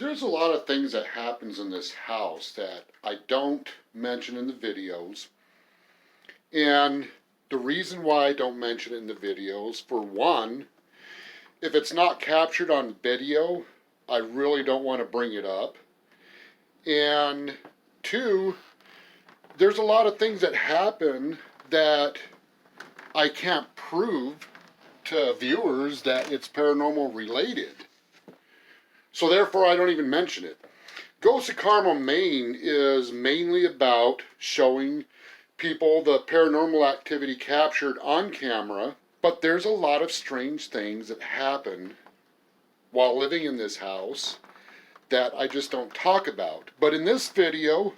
There's a lot of things that happens in this house that I don't mention in the videos. And the reason why I don't mention it in the videos, for one, if it's not captured on video, I really don't want to bring it up. And two, there's a lot of things that happen that I can't prove to viewers that it's paranormal related. So therefore, I don't even mention it. Ghosts of Carmel, Maine is mainly about showing people the paranormal activity captured on camera, but there's a lot of strange things that happen while living in this house that I just don't talk about. But in this video,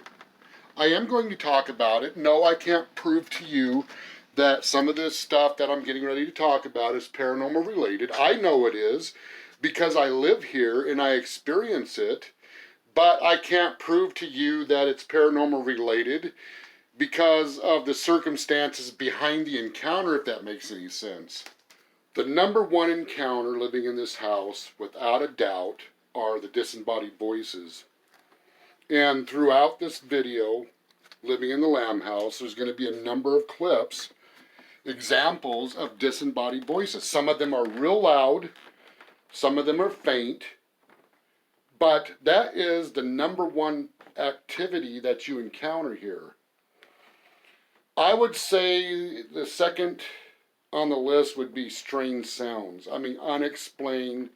I am going to talk about it. No, I can't prove to you that some of this stuff that I'm getting ready to talk about is paranormal related. I know it is because I live here and I experience it, but I can't prove to you that it's paranormal related because of the circumstances behind the encounter, if that makes any sense. The number one encounter living in this house, without a doubt, are the disembodied voices. And throughout this video, Living in the Lamb House, there's going to be a number of clips, examples of disembodied voices. Some of them are real loud, some of them are faint, but that is the number one activity that you encounter here. I would say the second on the list would be strange sounds. I mean, unexplained,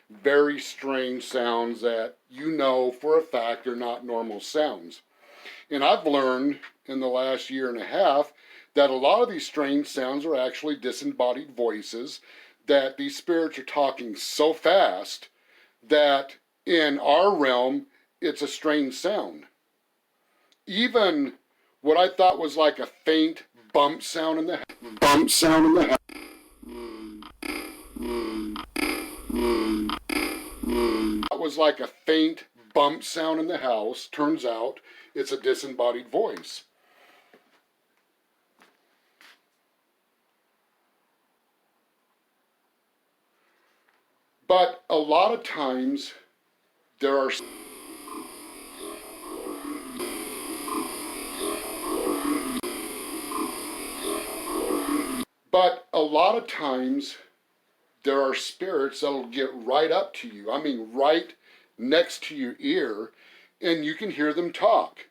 very strange sounds that you know for a fact are not normal sounds. And I've learned in the last year and a half that a lot of these strange sounds are actually disembodied voices, that these spirits are talking so fast that in our realm, it's a strange sound. Even what I thought was like a faint bump sound in the house. That was like a faint bump sound in the house. Turns out it's a disembodied voice. But a lot of times there are spirits that'll get right up to you. I mean, right next to your ear, and you can hear them talk.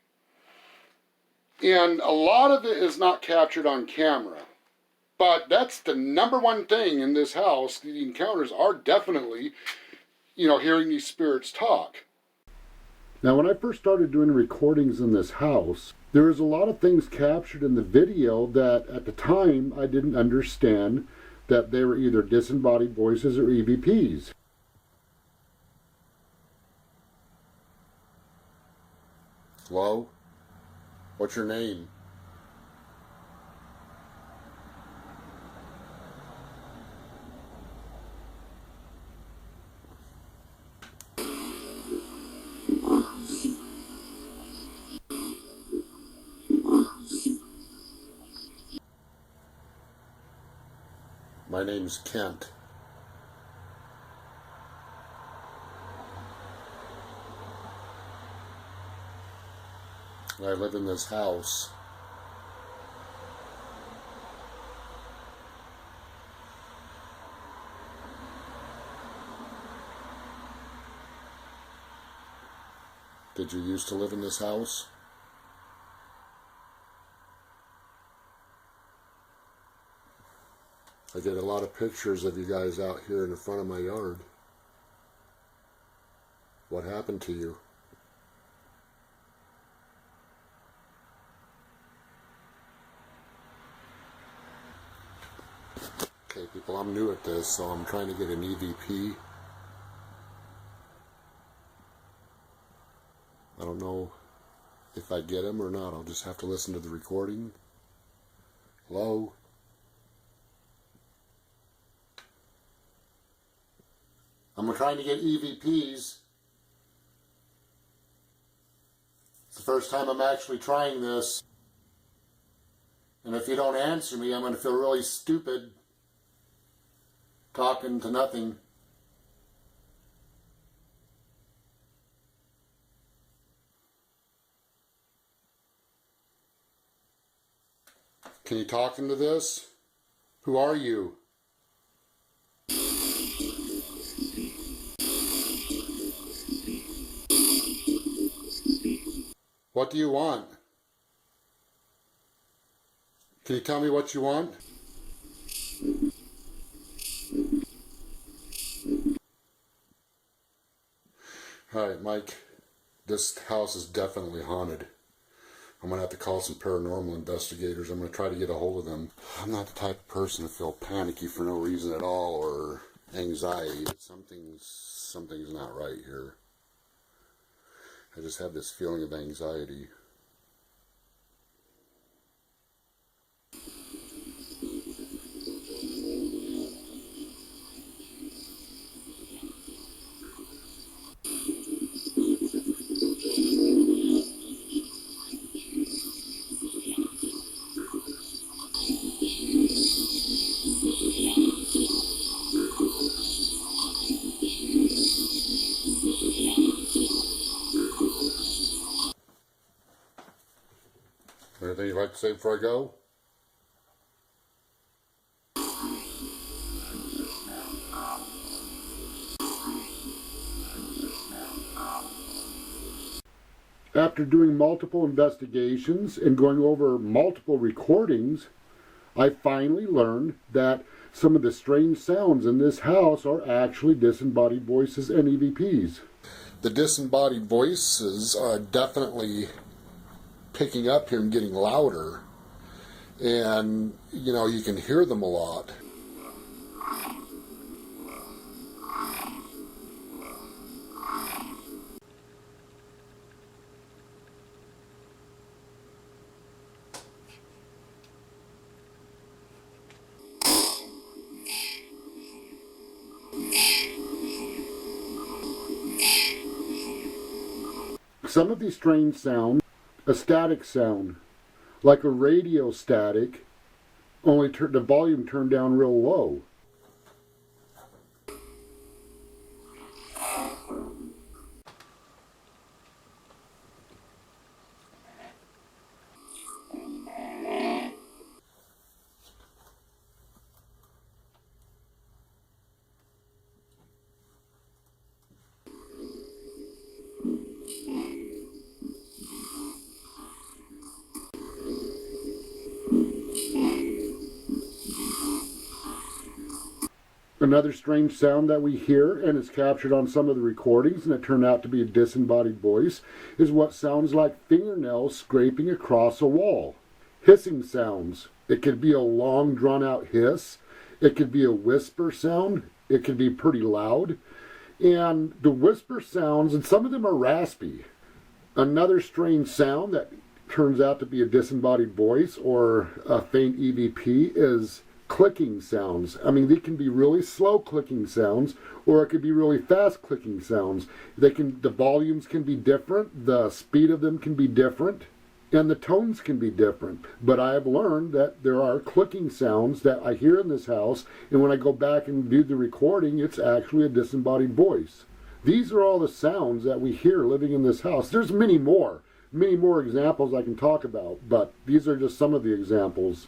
And a lot of it is not captured on camera. But that's the number one thing in this house. The encounters are definitely, hearing these spirits talk. Now, when I first started doing recordings in this house, there was a lot of things captured in the video that at the time I didn't understand that they were either disembodied voices or EVPs. Hello? What's your name? My name's Kent. I live in this house. Did you used to live in this house? I get a lot of pictures of you guys out here in the front of my yard. What happened to you? Okay, people, I'm new at this, so I'm trying to get an EVP. I don't know if I get him or not. I'll just have to listen to the recording. Hello? I'm trying to get EVPs. It's the first time I'm actually trying this. And if you don't answer me, I'm going to feel really stupid talking to nothing. Can you talk into this? Who are you? What do you want? Can you tell me what you want? Alright, Mike. This house is definitely haunted. I'm going to have to call some paranormal investigators. I'm going to try to get a hold of them. I'm not the type of person to feel panicky for no reason at all or anxiety. Something's not right here. I just have this feeling of anxiety. Anything you'd like to say before I go? After doing multiple investigations and going over multiple recordings, I finally learned that some of the strange sounds in this house are actually disembodied voices and EVPs. The disembodied voices are definitely picking up here and getting louder, and you can hear them a lot. Some of these strange sounds, a static sound, like a radio static, only the volume turned down real low. Another strange sound that we hear, and it's captured on some of the recordings, and it turned out to be a disembodied voice, is what sounds like fingernails scraping across a wall. Hissing sounds. It could be a long, drawn-out hiss. It could be a whisper sound. It could be pretty loud. And the whisper sounds, and some of them are raspy. Another strange sound that turns out to be a disembodied voice or a faint EVP is clicking sounds. I mean, they can be really slow clicking sounds, or it could be really fast clicking sounds. The volumes can be different, the speed of them can be different, and the tones can be different. But I have learned that there are clicking sounds that I hear in this house, and when I go back and do the recording, it's actually a disembodied voice. These are all the sounds that we hear living in this house. There's many more examples I can talk about, but these are just some of the examples.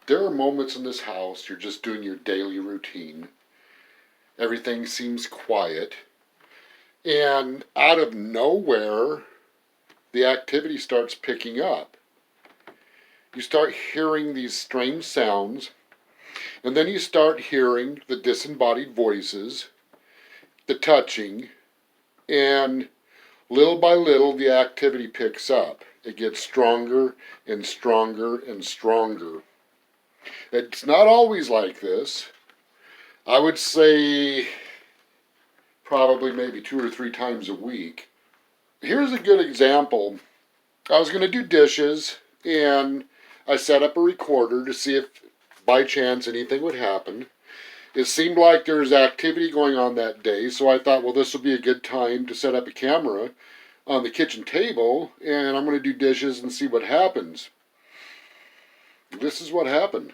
There are moments in this house you're just doing your daily routine. Everything seems quiet. And out of nowhere, the activity starts picking up. You start hearing these strange sounds, and then you start hearing the disembodied voices, the touching, and little by little the activity picks up. It gets stronger and stronger and stronger. It's not always like this. I would say probably maybe 2 or 3 times a week. Here's a good example. I was going to do dishes, and I set up a recorder to see if by chance anything would happen. It seemed like there was activity going on that day, so I thought, well, this will be a good time to set up a camera on the kitchen table, and I'm going to do dishes and see what happens. This is what happened.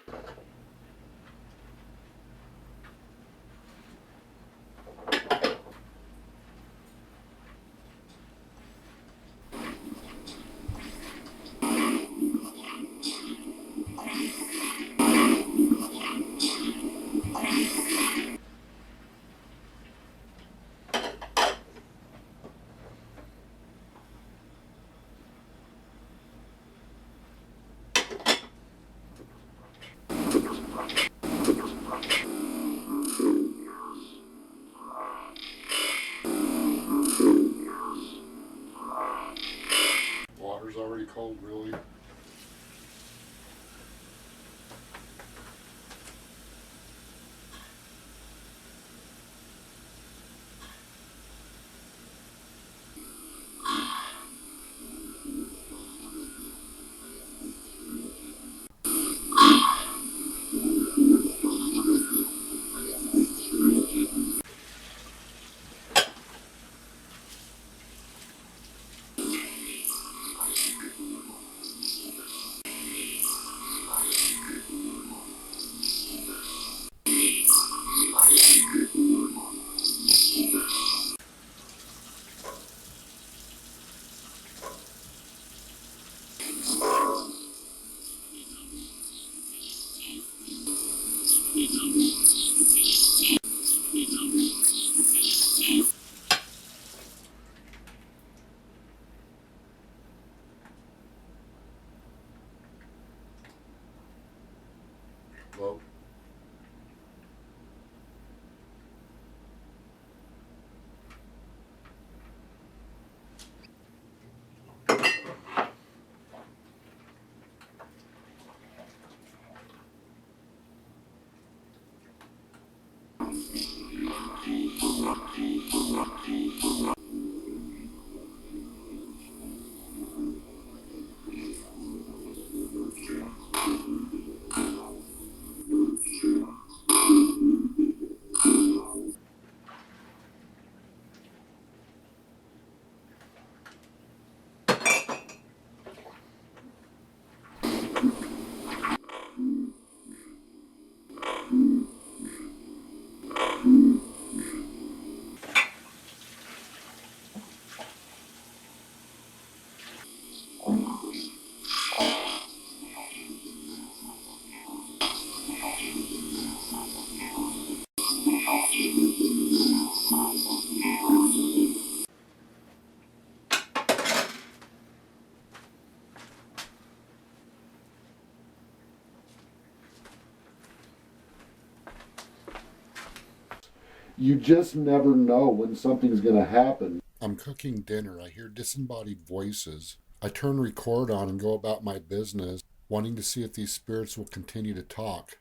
Water's already cold, really. Well, you just never know when something's going to happen. I'm cooking dinner. I hear disembodied voices. I turn record on and go about my business, wanting to see if these spirits will continue to talk.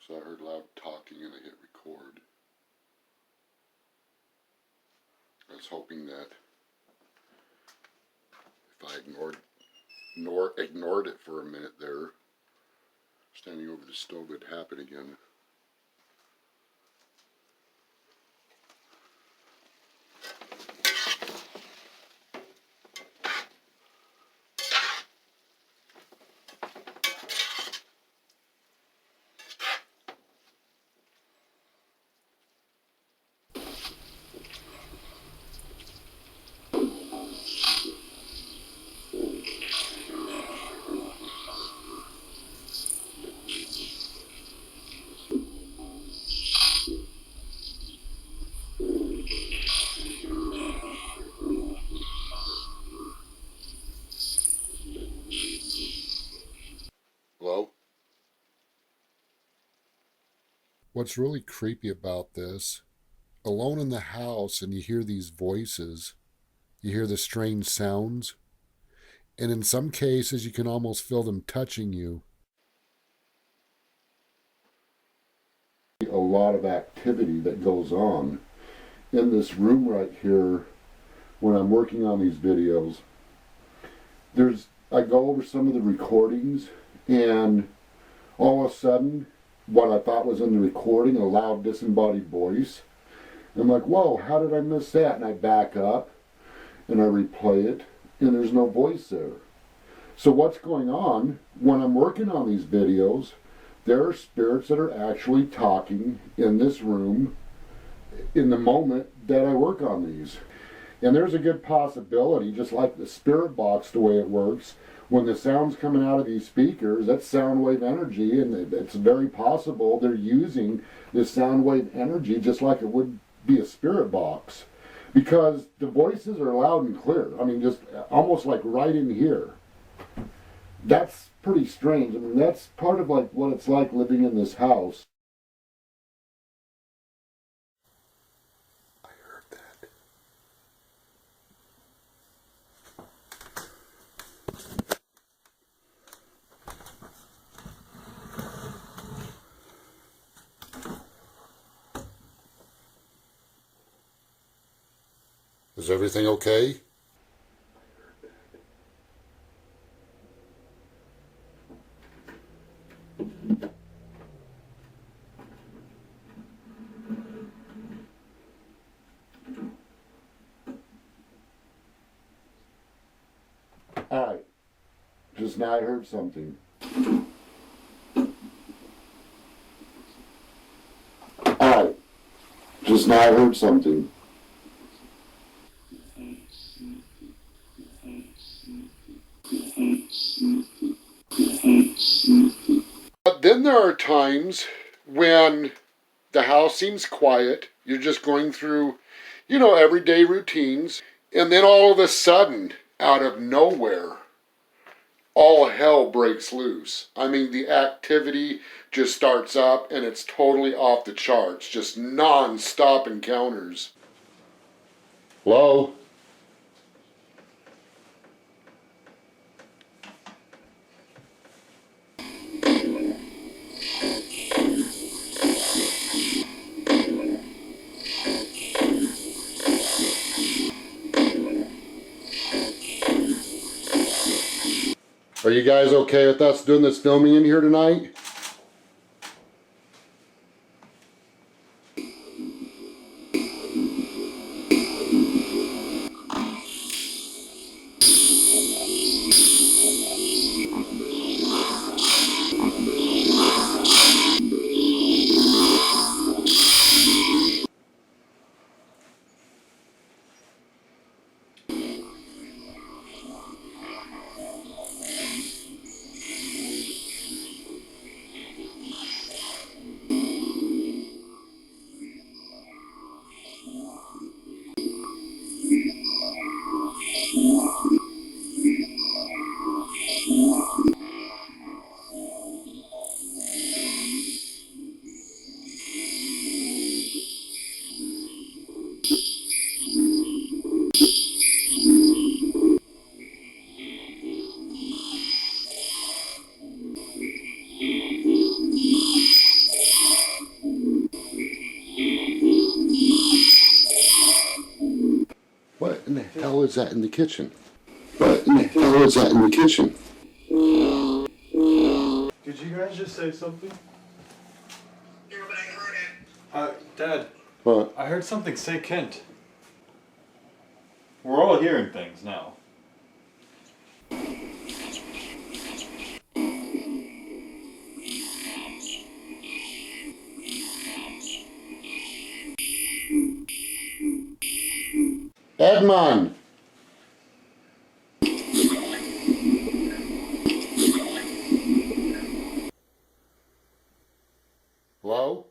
So I heard loud talking and I hit record. I was hoping that if I ignored it for a minute there, standing over the stove, it'd happen again. What's really creepy about this, alone in the house and you hear these voices, you hear the strange sounds, and in some cases you can almost feel them touching you. A lot of activity that goes on in this room right here when I'm working on these videos. I go over some of the recordings, and all of a sudden what I thought was in the recording, a loud disembodied voice, I'm like, whoa, how did I miss that? And I back up and I replay it, and there's no voice there. So what's going on when I'm working on these videos? There are spirits that are actually talking in this room in the moment that I work on these. And there's a good possibility, just like the spirit box, the way it works, when the sound's coming out of these speakers, that's sound wave energy, and it's very possible they're using this sound wave energy just like it would be a spirit box. Because the voices are loud and clear. I mean, just almost like right in here. That's pretty strange. I mean, that's part of like what it's like living in this house. I heard that. Is everything okay? Alright, just now I heard something. Alright, just now I heard something. But then there are times when the house seems quiet, you're just going through, everyday routines, and then all of a sudden, out of nowhere, all hell breaks loose. I mean, the activity just starts up and it's totally off the charts, just non-stop encounters. Hello? Are you guys okay with us doing this filming in here tonight? What in the hell is that in the kitchen? What in the hell is that in the kitchen? Did you guys just say something? Yeah, but I heard it. Dad. What? I heard something say Kent. We're all hearing things now. Edmund! Hello?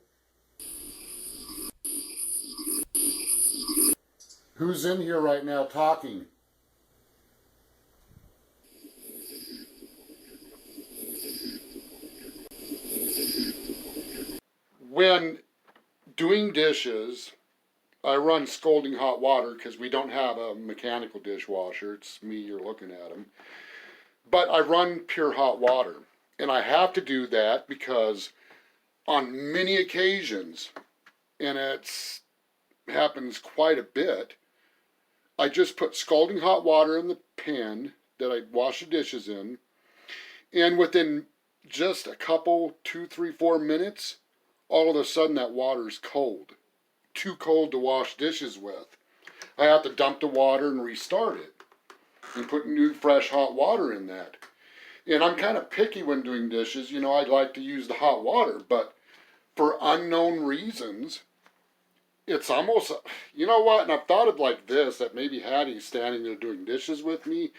Who's in here right now talking? When doing dishes, I run scalding hot water because we don't have a mechanical dishwasher. It's me, you're looking at them. But I run pure hot water. And I have to do that because on many occasions, and it happens quite a bit, I just put scalding hot water in the pan that I wash the dishes in, and within just a couple, 2, 3, 4 minutes, all of a sudden that water's cold. Too cold to wash dishes with. I have to dump the water and restart it and put new fresh hot water in that. And I'm kind of picky when doing dishes. You know, I like to use the hot water, but for unknown reasons, it's almost, you know what, and I've thought of like this, that maybe Hattie's standing there doing dishes with me,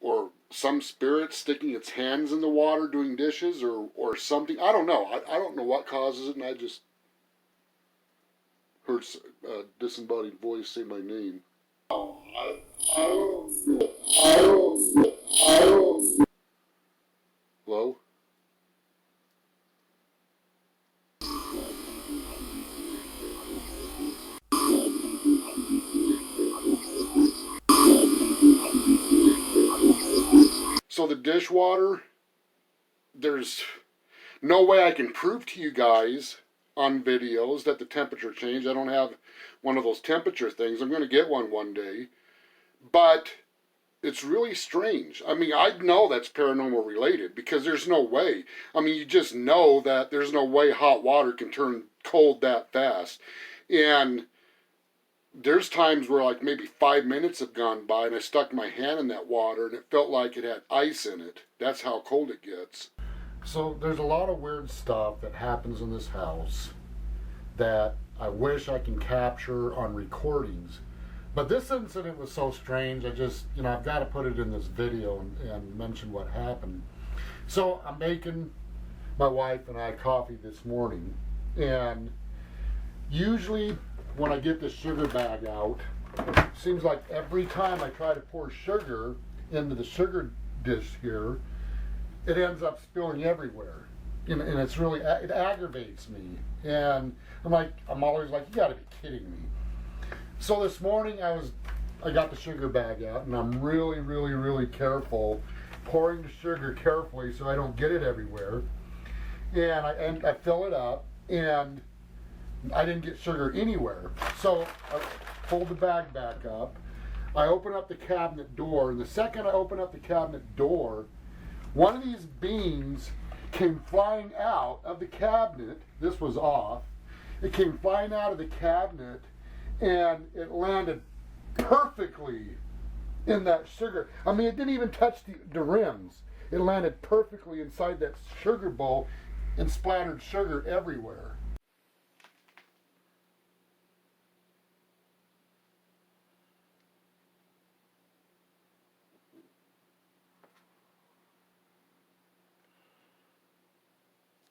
or some spirit sticking its hands in the water doing dishes, or something. I don't know. I don't know what causes it, and I just heard a disembodied voice say my name. Hello? So the dishwater, there's no way I can prove to you guys on videos that the temperature changed. I don't have one of those temperature things. I'm going to get one day. But it's really strange. I mean, I know that's paranormal related because there's no way. I mean, you just know that there's no way hot water can turn cold that fast. And there's times where like maybe 5 minutes have gone by and I stuck my hand in that water and it felt like it had ice in it. That's how cold it gets. So there's a lot of weird stuff that happens in this house that I wish I can capture on recordings. But this incident was so strange, I just, I've got to put it in this video and mention what happened. So I'm making my wife and I coffee this morning, and usually when I get the sugar bag out, it seems like every time I try to pour sugar into the sugar dish here, it ends up spilling everywhere. And it's really, it aggravates me. And I'm always like, you gotta be kidding me. So this morning I got the sugar bag out, and I'm really careful, pouring the sugar carefully so I don't get it everywhere. And I fill it up, and I didn't get sugar anywhere. So I pulled the bag back up. I open up the cabinet door, and the second I open up the cabinet door, one of these beans came flying out of the cabinet. This was off. It came flying out of the cabinet, and it landed perfectly in that sugar. I mean, it didn't even touch the rims. It landed perfectly inside that sugar bowl and splattered sugar everywhere.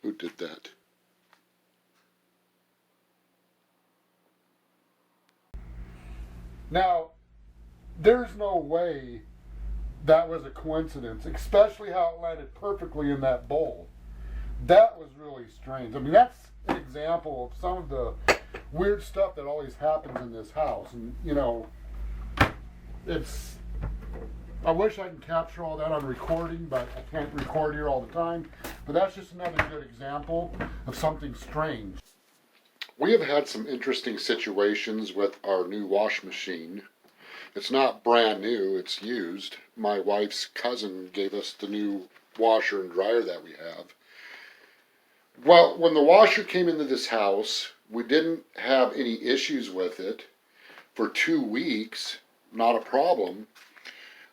Who did that? Now, there's no way that was a coincidence, especially how it landed perfectly in that bowl. That was really strange. I mean, that's an example of some of the weird stuff that always happens in this house. And, I wish I could capture all that on recording, but I can't record here all the time. But that's just another good example of something strange. We have had some interesting situations with our new wash machine. It's not brand new, it's used. My wife's cousin gave us the new washer and dryer that we have. Well, when the washer came into this house, we didn't have any issues with it for 2 weeks, not a problem.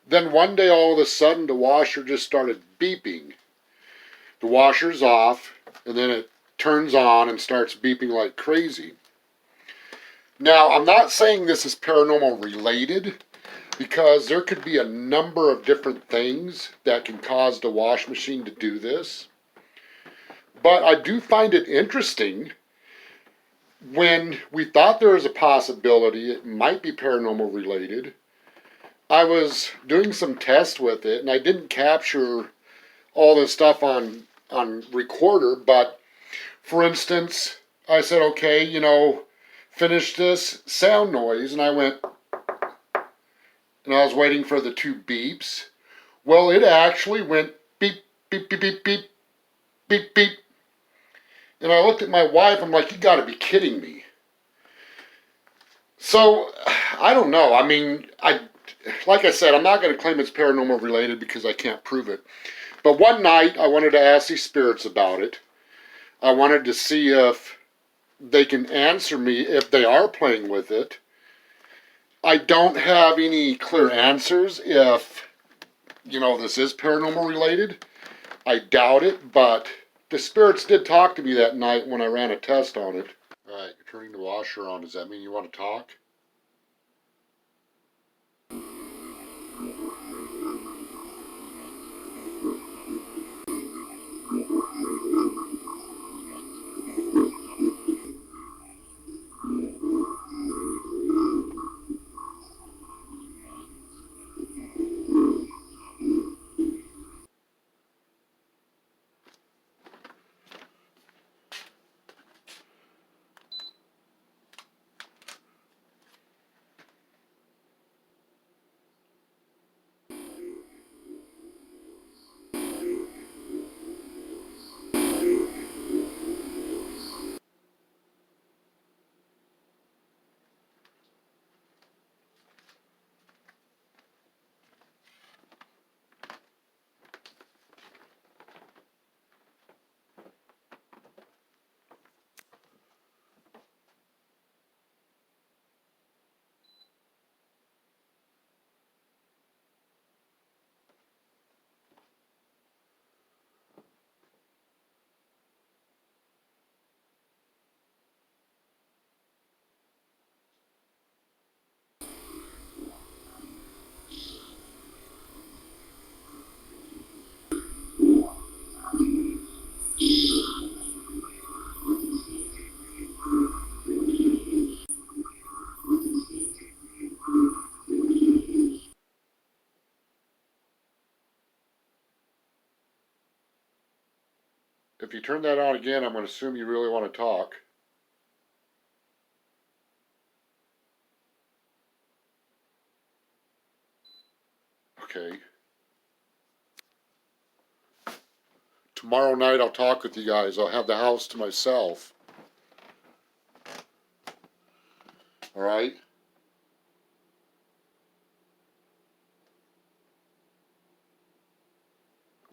Then one day all of a sudden the washer just started beeping. The washer's off, and then it turns on and starts beeping like crazy. Now, I'm not saying this is paranormal related, because there could be a number of different things that can cause the wash machine to do this. But I do find it interesting when we thought there was a possibility it might be paranormal related. I was doing some tests with it, and I didn't capture all this stuff on recorder, but for instance, I said, okay, you know, finish this sound noise. And I went, and I was waiting for the 2 beeps. Well, it actually went beep, beep, beep, beep, beep, beep, beep. And I looked at my wife, I'm like, you gotta be kidding me. So, I don't know. I mean, like I said, I'm not going to claim it's paranormal related because I can't prove it. But one night, I wanted to ask these spirits about it. I wanted to see if they can answer me if they are playing with it. I don't have any clear answers if, you know, this is paranormal related. I doubt it, but the spirits did talk to me that night when I ran a test on it. All right, you're turning the washer on. Does that mean you want to talk? If you turn that on again, I'm going to assume you really want to talk. Okay. Tomorrow night I'll talk with you guys. I'll have the house to myself. All right?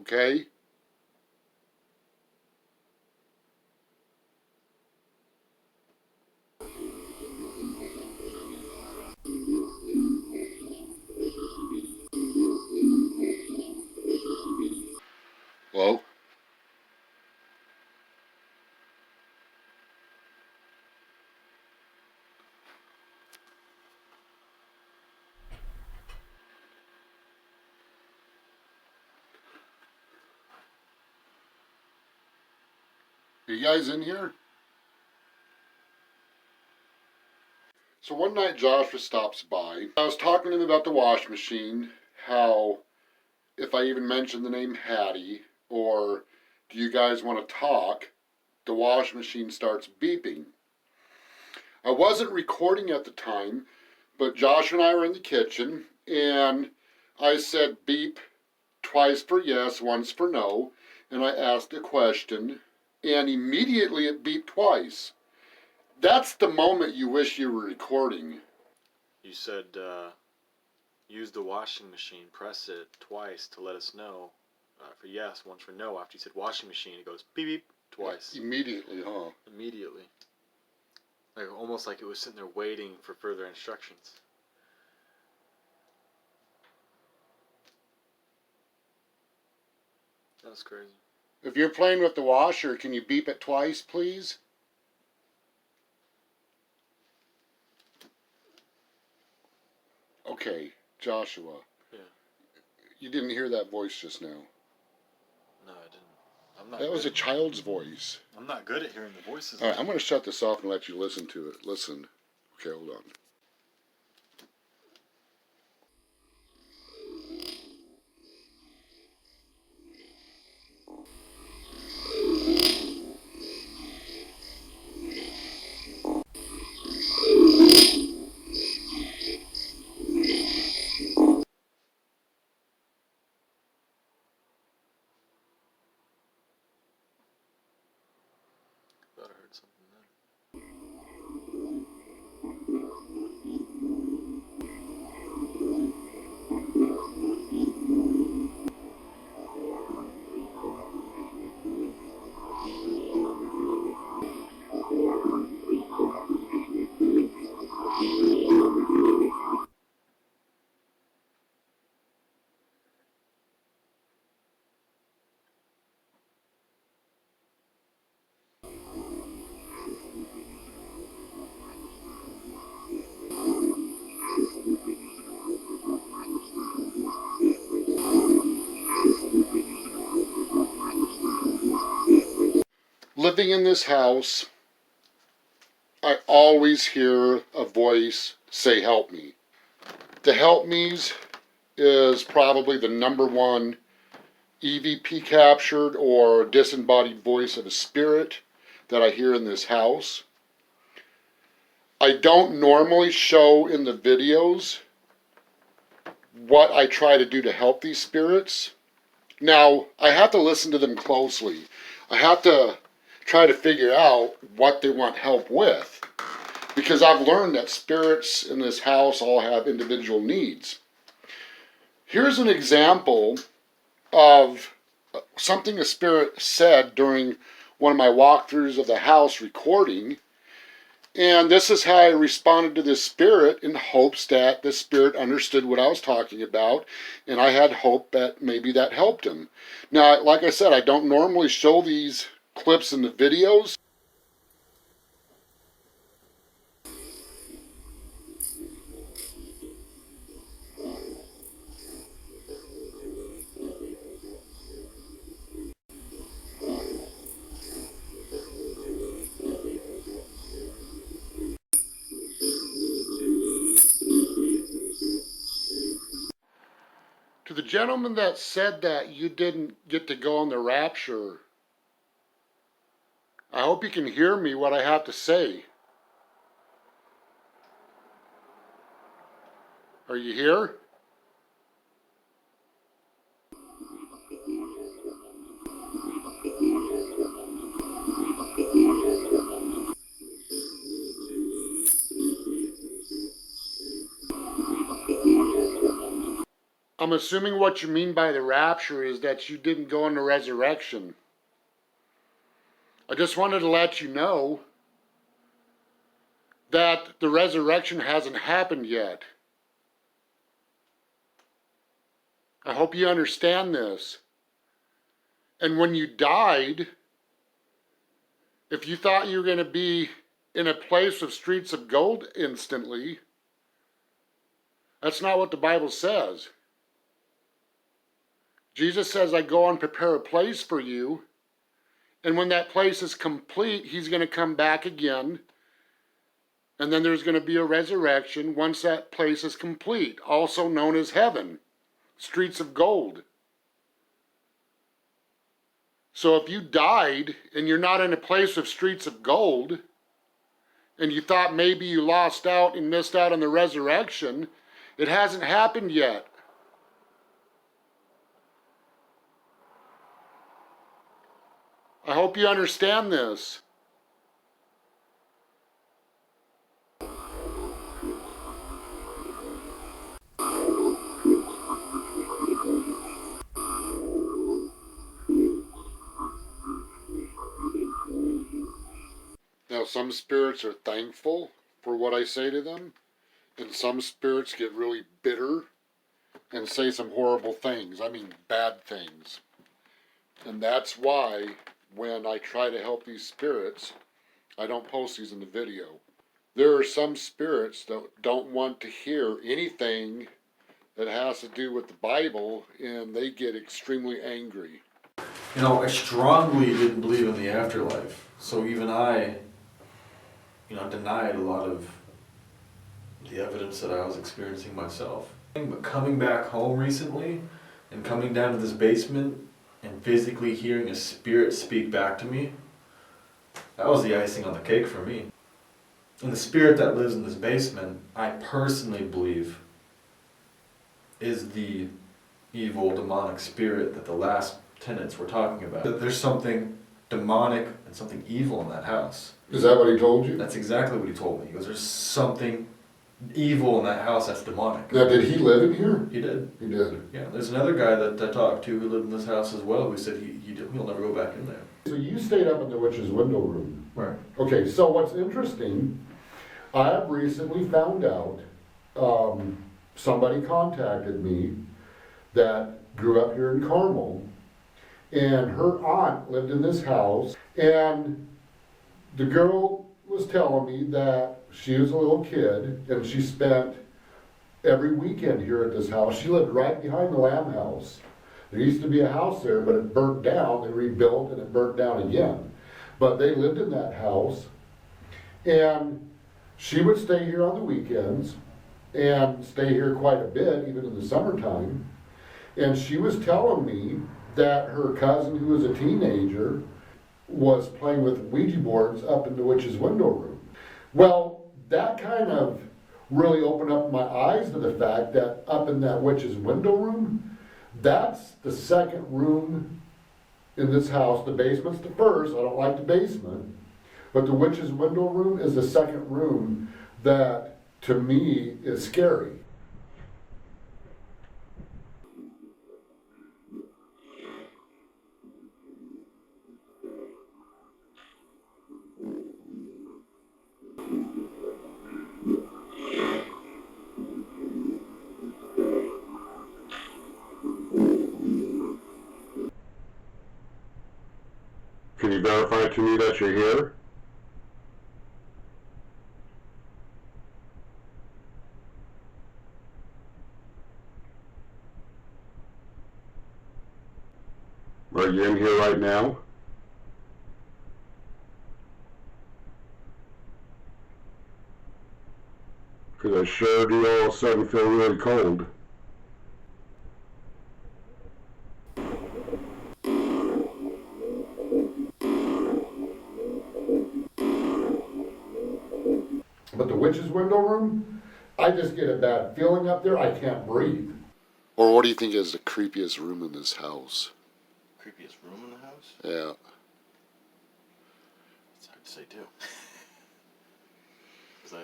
Okay? Hello? Are you guys in here? So one night Joshua stops by. I was talking to him about the wash machine, how if I even mention the name Hattie, or do you guys want to talk, the wash machine starts beeping. I wasn't recording at the time, but Josh and I were in the kitchen, and I said beep twice for yes, once for no, and I asked a question, and immediately it beeped twice. That's the moment you wish you were recording. You said, use the washing machine, press it twice to let us know. For yes, once for no. After you said washing machine, it goes beep beep twice. Immediately, huh? Immediately. Like almost like it was sitting there waiting for further instructions. That's crazy. If you're playing with the washer, can you beep it twice, please? Okay, Joshua. Yeah. You didn't hear that voice just now. No, I didn't. I'm not. That was a child's voice. I'm not good at hearing the voices. All right, I'm going to shut this off and let you listen to it. Listen. Okay, hold on. living in this house, I always hear a voice say, help me. The help me's is probably the number one EVP captured or disembodied voice of a spirit that I hear in this house. I don't normally show in the videos what I try to do to help these spirits. Now, I have to listen to them closely. I have to try to figure out what they want help with, because I've learned that spirits in this house all have individual needs. Here's an example of something a spirit said during one of my walkthroughs of the house recording, and this is how I responded to this spirit in hopes that the spirit understood what I was talking about, and I had hope that maybe that helped him. Now, like I said, I don't normally show these clips in the videos. To the gentleman that said that you didn't get to go on the rapture, I hope you can hear me what I have to say. Are you here? I'm assuming what you mean by the rapture is that you didn't go on the resurrection. I just wanted to let you know that the resurrection hasn't happened yet. I hope you understand this. And when you died, if you thought you were going to be in a place of streets of gold instantly, that's not what the Bible says. Jesus says, I go and prepare a place for you, and when that place is complete, he's going to come back again, and then there's going to be a resurrection once that place is complete, also known as heaven, streets of gold. So if you died and you're not in a place of streets of gold, and you thought maybe you lost out and missed out on the resurrection, it hasn't happened yet. I hope you understand this. Now, some spirits are thankful for what I say to them, and some spirits get really bitter and say some horrible things. I mean, bad things. And that's why when I try to help these spirits, I don't post these in the video. There are some spirits that don't want to hear anything that has to do with the Bible, and they get extremely angry. You know, I strongly didn't believe in the afterlife. So even I, denied a lot of the evidence that I was experiencing myself. But coming back home recently and coming down to this basement and physically hearing a spirit speak back to me, that was the icing on the cake for me. And the spirit that lives in this basement, I personally believe, is the evil demonic spirit that the last tenants were talking about. That there's something demonic and something evil in that house. Is that what he told you? That's exactly what he told me. He goes, there's something evil in that house that's demonic. Now, did he live in here? He did. He did. Yeah, there's another guy that I talked to who lived in this house as well who said he'll never go back in there. So you stayed up in the witch's window room. Right. Okay, so what's interesting, I have recently found out, somebody contacted me that grew up here in Carmel, and her aunt lived in this house, and the girl was telling me that she was a little kid, and she spent every weekend here at this house. She lived right behind the Lamb house. There used to be a house there, but it burnt down, they rebuilt, and it burnt down again. but they lived in that house. And she would stay here on the weekends and stay here quite a bit, even in the summertime. And she was telling me that her cousin, who was a teenager, was playing with Ouija boards up in the witch's window room. Well, that kind of really opened up my eyes to the fact that up in that witch's window room, that's the second room in this house. The basement's the first. I don't like the basement. But the witch's window room is the second room that, to me, is scary. Can you verify to me that you're here? Are you in here right now? Because I sure do all of a sudden feel really cold. But the witch's window room, I just get a bad feeling up there. I can't breathe. Or what do you think is the creepiest room in this house? Creepiest room in the house? Yeah. It's hard to say too. Because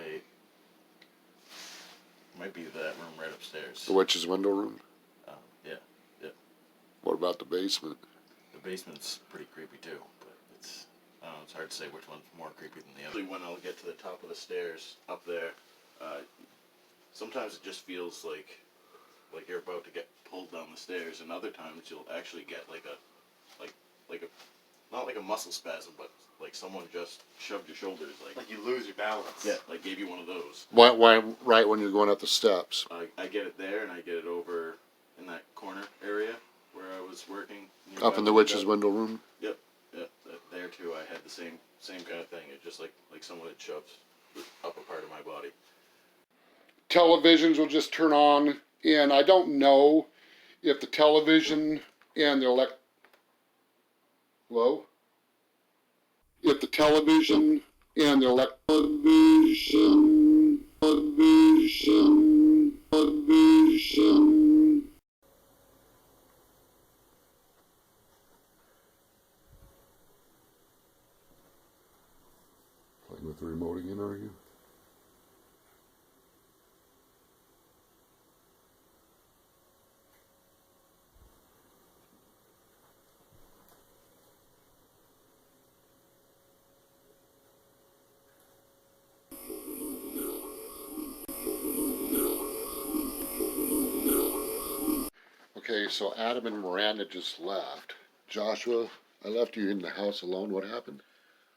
might be that room right upstairs. The witch's window room? Yeah. What about the basement? The basement's pretty creepy too, but I don't know, it's hard to say which one's more creepy than the other. When I'll get to the top of the stairs up there, sometimes it just feels like you're about to get pulled down the stairs, and other times you'll actually get like a not like a muscle spasm, but like someone just shoved your shoulders, Like you lose your balance. yeah, like gave you one of those. Why right when you're going up the steps? I get it there, and I get it over in that corner area where I was working. Up in the witch's window room? Yep. There too, I had the same kind of thing. It just like someone had shoved the upper part of my body. Televisions will just turn on, and I don't know if the television and the if the television and the television. Playing with the remote again, are you? Okay, so Adam and Miranda just left. Joshua, I left you in the house alone. What happened?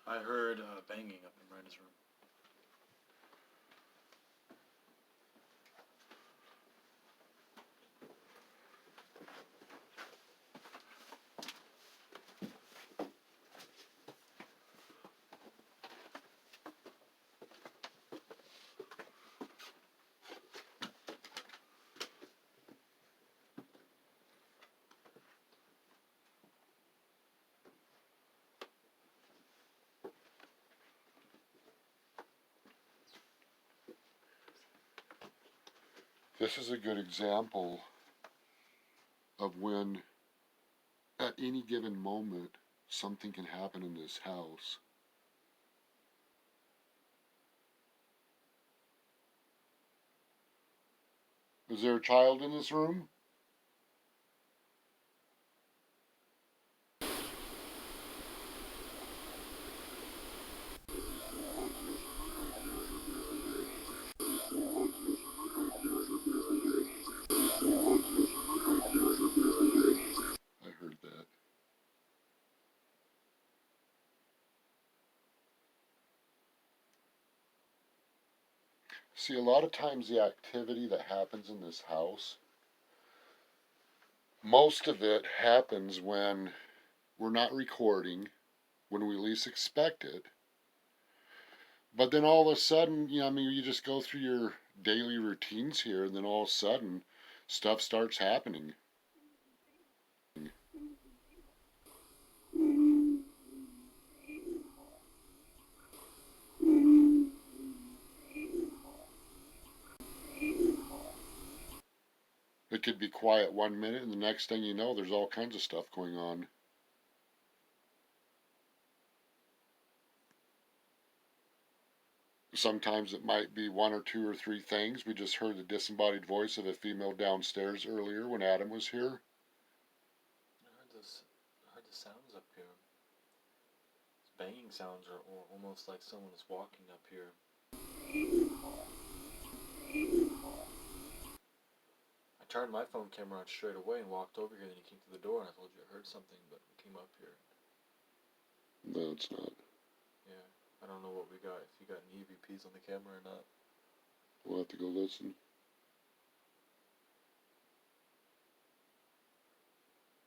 I heard banging up in Miranda's room. This is a good example of when, at any given moment, something can happen in this house. Is there a child in this room? I heard that. See, a lot of times the activity that happens in this house, most of it happens when we're not recording, when we least expect it. But then all of a sudden, I mean, you just go through your daily routines here, and then all of a sudden, stuff starts happening. It could be quiet 1 minute, and the next thing you know, there's all kinds of stuff going on. Sometimes it might be one or two or three things. We just heard the disembodied voice of a female downstairs earlier when Adam was here. I heard the sounds up here. Banging sounds are almost like someone is walking up here. I turned my phone camera on straight away and walked over here, then you came to the door and I told you I heard something, but we came up here. No, it's not. Yeah, I don't know what we got, if you got any EVPs on the camera or not. We'll have to go listen.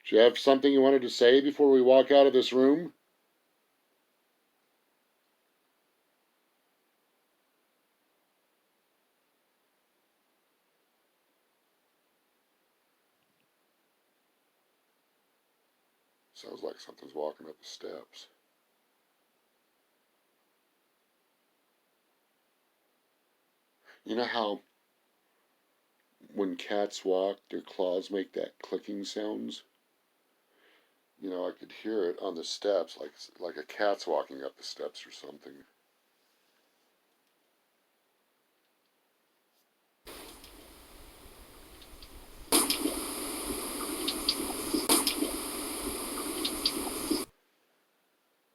Do you have something you wanted to say before we walk out of this room? Sounds like something's walking up the steps. You know how when cats walk, their claws make that clicking sounds? You know, I could hear it on the steps, like a cat's walking up the steps or something.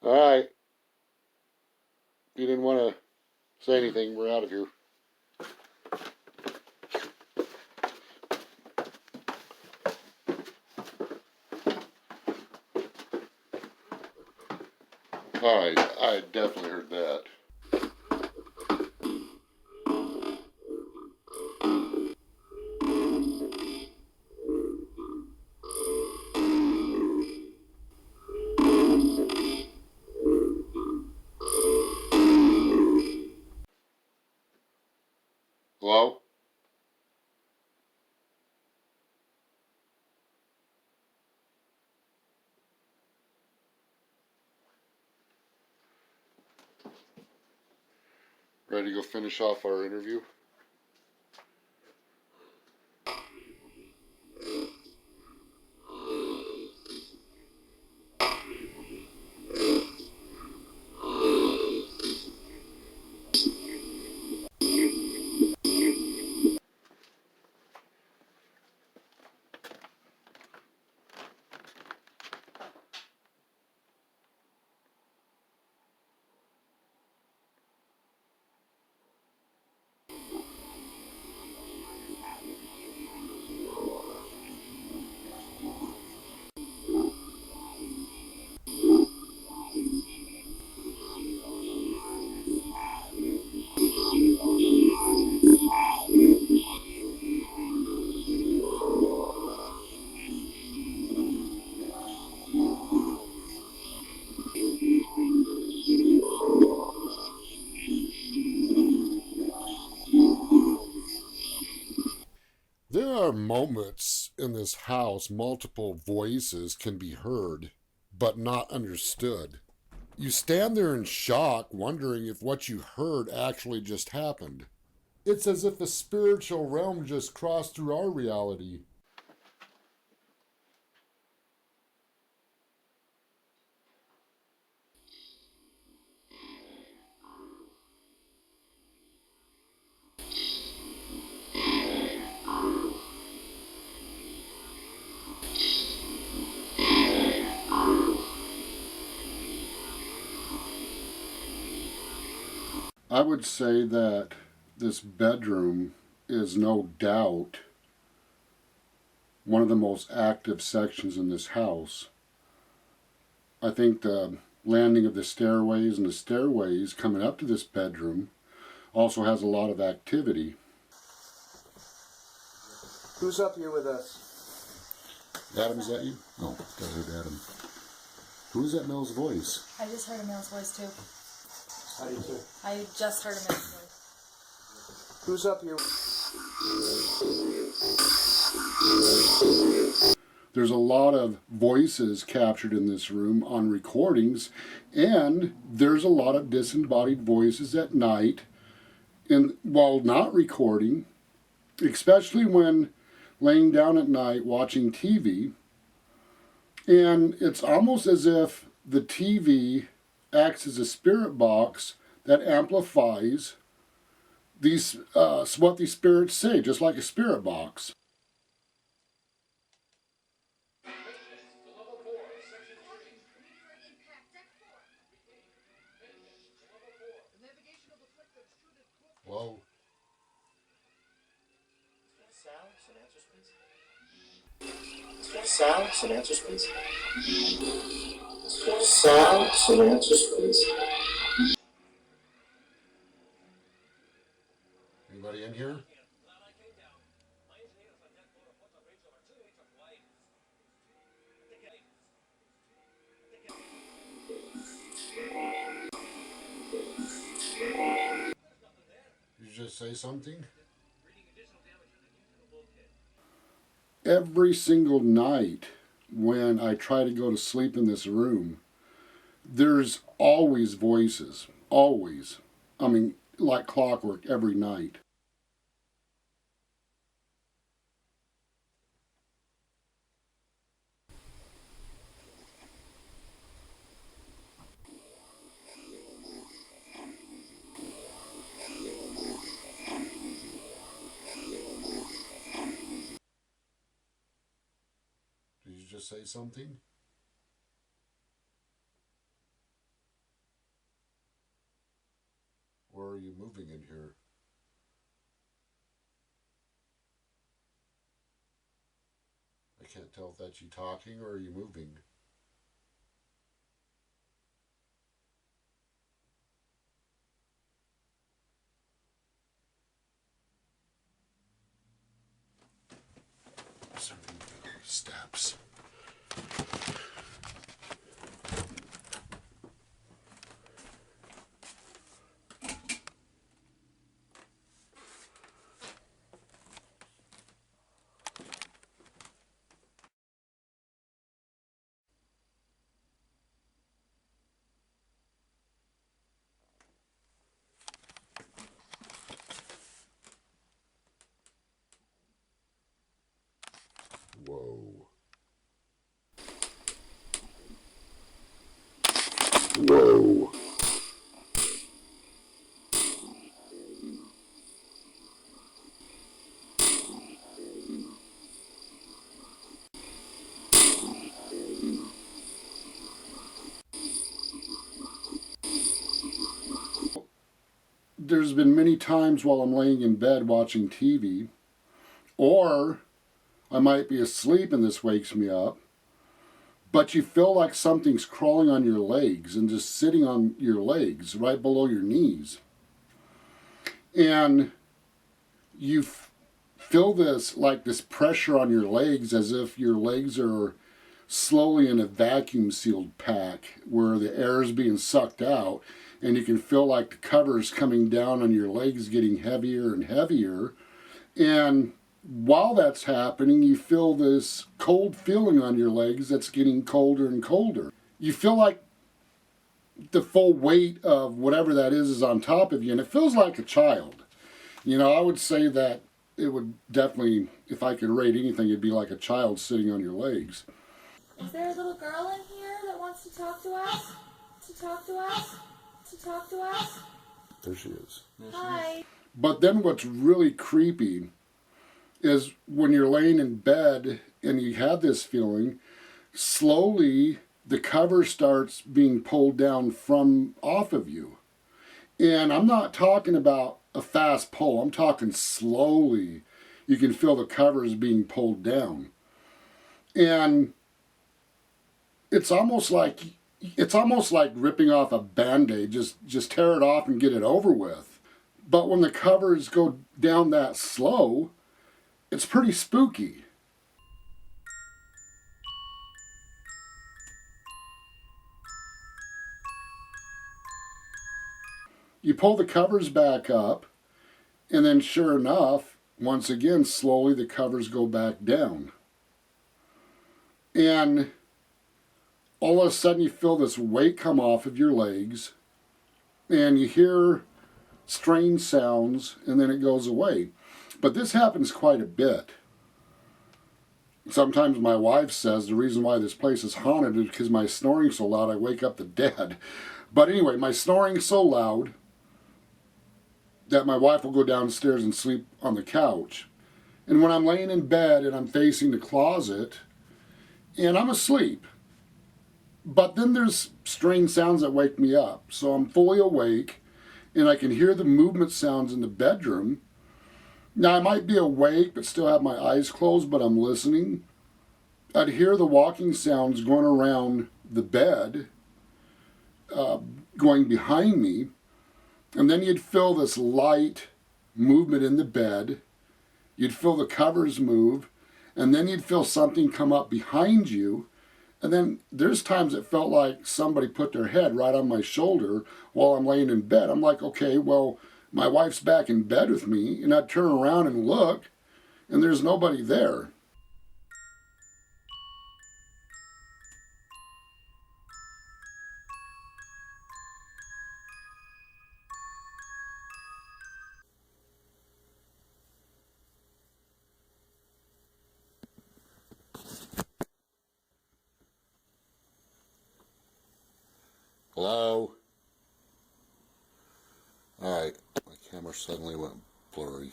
All right. If you didn't want to say anything, we're out of here. All right, I definitely heard that. Hello? Ready to go finish off our interview? There are moments in this house multiple voices can be heard, but not understood. You stand there in shock, wondering if what you heard actually just happened. It's as if a spiritual realm just crossed through our reality. I would say that this bedroom is no doubt one of the most active sections in this house. I think the landing of the stairways and the stairways coming up to this bedroom also has a lot of activity. Who's up here with us? Adam, is that you? Oh, I heard Adam. Who's that male's voice? I just heard a male's voice too. How do you say? I just heard a male's voice. Who's up here? There's a lot of voices captured in this room on recordings, and there's a lot of disembodied voices at night, and while not recording, especially when laying down at night watching TV, and it's almost as if the TV acts as a spirit box that amplifies these what these spirits say, just like a spirit box. Whoa. Silence and answers, please. Silence and answers, please. Anybody in here? Did you just say something? Every single night when I try to go to sleep in this room, there's always voices. Always. I mean, like clockwork every night. Did you just say something? Or are you moving in here? I can't tell if that's you talking or are you moving. Steps. Whoa. Whoa. There's been many times while I'm laying in bed watching TV, or I might be asleep and this wakes me up, but you feel like something's crawling on your legs and just sitting on your legs right below your knees. And you feel this, like this pressure on your legs as if your legs are slowly in a vacuum sealed pack where the air is being sucked out, and you can feel like the covers coming down on your legs getting heavier and heavier. And while that's happening, you feel this cold feeling on your legs that's getting colder and colder. You feel like the full weight of whatever that is on top of you, and it feels like a child. You know, I would say that it would definitely, if I could rate anything, it'd be like a child sitting on your legs. Is there a little girl in here that wants to talk to us? To talk to us? To talk to us? There she is. Hi. But then what's really creepy is when you're laying in bed and you have this feeling, slowly the cover starts being pulled down from off of you. And I'm not talking about a fast pull, I'm talking slowly. You can feel the covers being pulled down. And it's almost like ripping off a Band-Aid, just tear it off and get it over with. But when the covers go down that slow, it's pretty spooky. You pull the covers back up, and then sure enough, once again, slowly the covers go back down. And all of a sudden you feel this weight come off of your legs, and you hear strange sounds, and then it goes away. But this happens quite a bit. Sometimes my wife says the reason why this place is haunted is because my snoring's so loud I wake up the dead. But anyway, my snoring's so loud that my wife will go downstairs and sleep on the couch. And when I'm laying in bed and I'm facing the closet, and I'm asleep, but then there's strange sounds that wake me up. So I'm fully awake, and I can hear the movement sounds in the bedroom. Now, I might be awake but still have my eyes closed, but I'm listening. I'd hear the walking sounds going around the bed, going behind me, and then you'd feel this light movement in the bed. You'd feel the covers move, and then you'd feel something come up behind you. And then there's times it felt like somebody put their head right on my shoulder while I'm laying in bed. I'm like, okay, well, my wife's back in bed with me, and I'd turn around and look, and there's nobody there. Hello? Alright, my camera suddenly went blurry.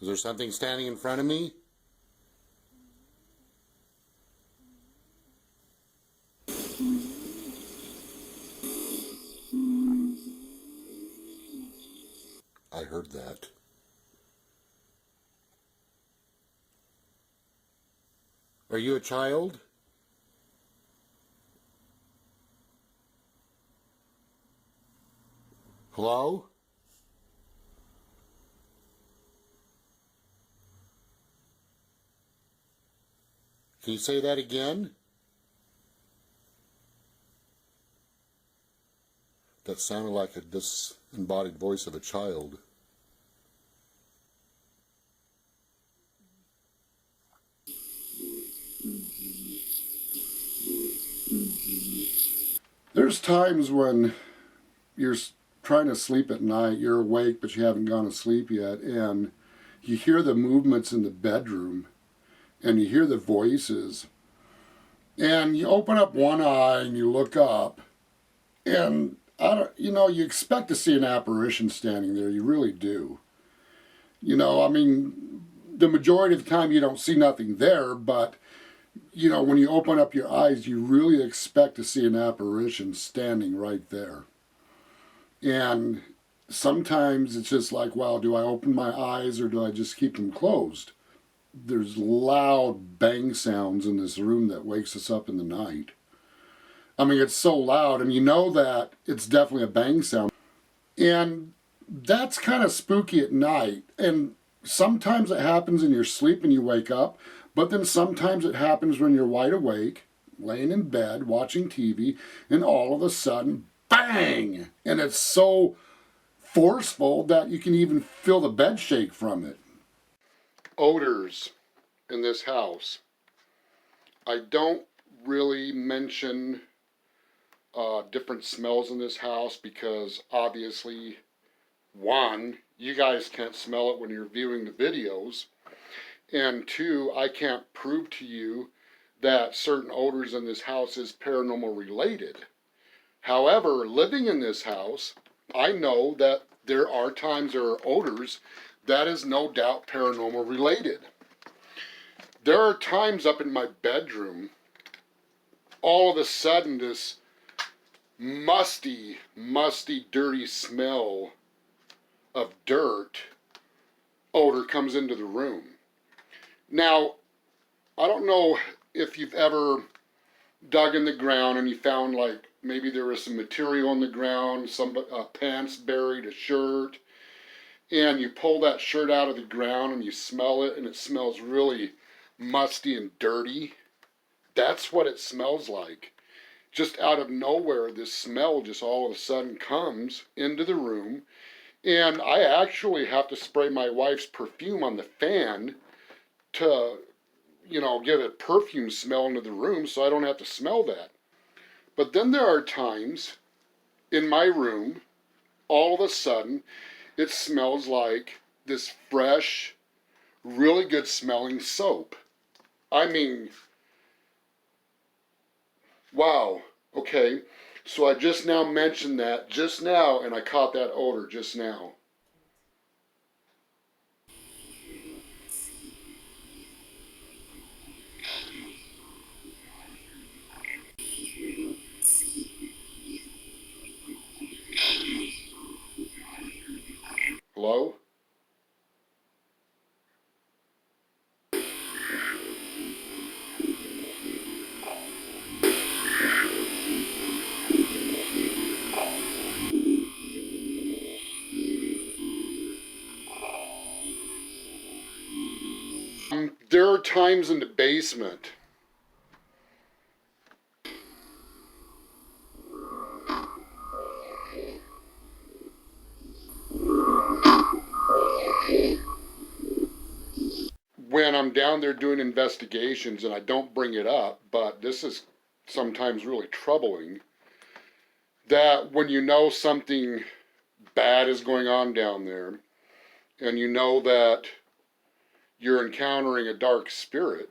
Is there something standing in front of me? I heard that. Are you a child? Hello? Can you say that again? That sounded like a disembodied voice of a child. There's times when you're trying to sleep at night, you're awake but you haven't gone to sleep yet, and you hear the movements in the bedroom, and you hear the voices, and you open up one eye and you look up, and you expect to see an apparition standing there. You really do. The majority of the time you don't see nothing there, but when you open up your eyes, you really expect to see an apparition standing right there. And sometimes it's just like, wow, do I open my eyes or do I just keep them closed? There's loud bang sounds in this room that wakes us up in the night. I mean, it's so loud, and you know that it's definitely a bang sound. And that's kind of spooky at night. And sometimes it happens in your sleep and you wake up, but then sometimes it happens when you're wide awake, laying in bed, watching TV, and all of a sudden, bang! And it's so forceful that you can even feel the bed shake from it. Odors in this house. I don't really mention different smells in this house because obviously, one, you guys can't smell it when you're viewing the videos, and two, I can't prove to you that certain odors in this house is paranormal related. However, living in this house, I know that there are times there are odors that is no doubt paranormal related. There are times up in my bedroom, all of a sudden this musty, dirty smell of dirt odor comes into the room. Now, I don't know if you've ever dug in the ground and you found like maybe there was some material on the ground, some pants buried, a shirt, and you pull that shirt out of the ground and you smell it and it smells really musty and dirty. That's what it smells like. just out of nowhere, this smell just all of a sudden comes into the room. And I actually have to spray my wife's perfume on the fan to, give it perfume smell into the room so I don't have to smell that. But then there are times in my room, all of a sudden, it smells like this fresh, really good smelling soap. I mean, wow, okay. So I just now mentioned that just now, and I caught that odor just now. Hello? There are times in the basement when I'm down there doing investigations, and I don't bring it up, but this is sometimes really troubling, that when you know something bad is going on down there, and you know that you're encountering a dark spirit,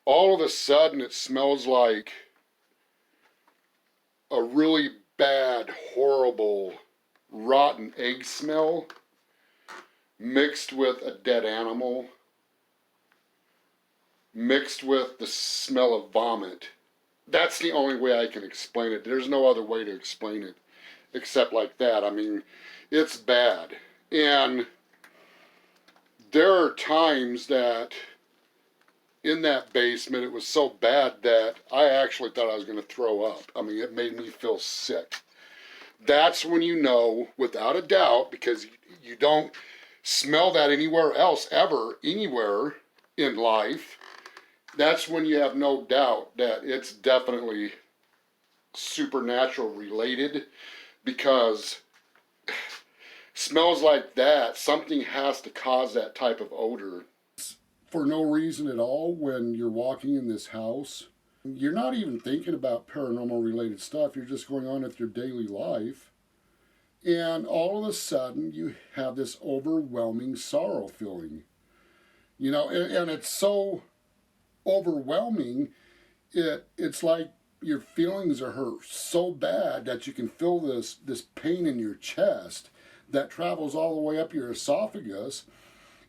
all of a sudden it smells like a really bad, horrible, rotten egg smell mixed with a dead animal, mixed with the smell of vomit. That's the only way I can explain it. There's no other way to explain it except like that. I mean, it's bad. And there are times that in that basement it was so bad that I actually thought I was going to throw up. I mean, it made me feel sick. That's when you know, without a doubt, because you don't smell that anywhere else, ever, anywhere in life, that's when you have no doubt that it's definitely supernatural related, because smells like that, something has to cause that type of odor. For no reason at all, when you're walking in this house, you're not even thinking about paranormal related stuff. You're just going on with your daily life. And all of a sudden, you have this overwhelming sorrow feeling. And it's so overwhelming, it's like your feelings are hurt so bad that you can feel this pain in your chest that travels all the way up your esophagus,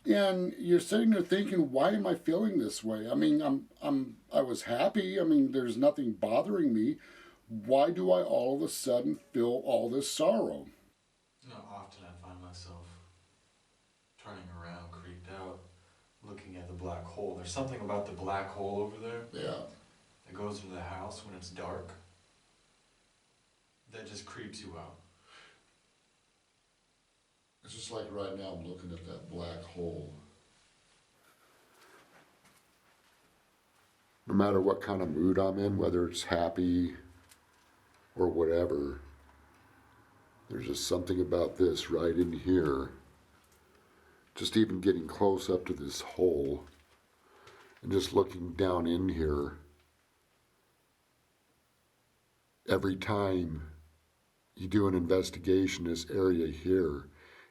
and you're sitting there thinking, why am I feeling this way? I mean, I was happy. I mean, there's nothing bothering me. Why do I all of a sudden feel all this sorrow? Often I find myself turning around, creeped out, looking at the black hole. There's something about the black hole over there. Yeah. That goes into the house when it's dark. That just creeps you out. It's just like right now I'm looking at that black hole. No matter what kind of mood I'm in, whether it's happy or whatever, there's just something about this right in here. Just even getting close up to this hole and just looking down in here. Every time you do an investigation in this area here,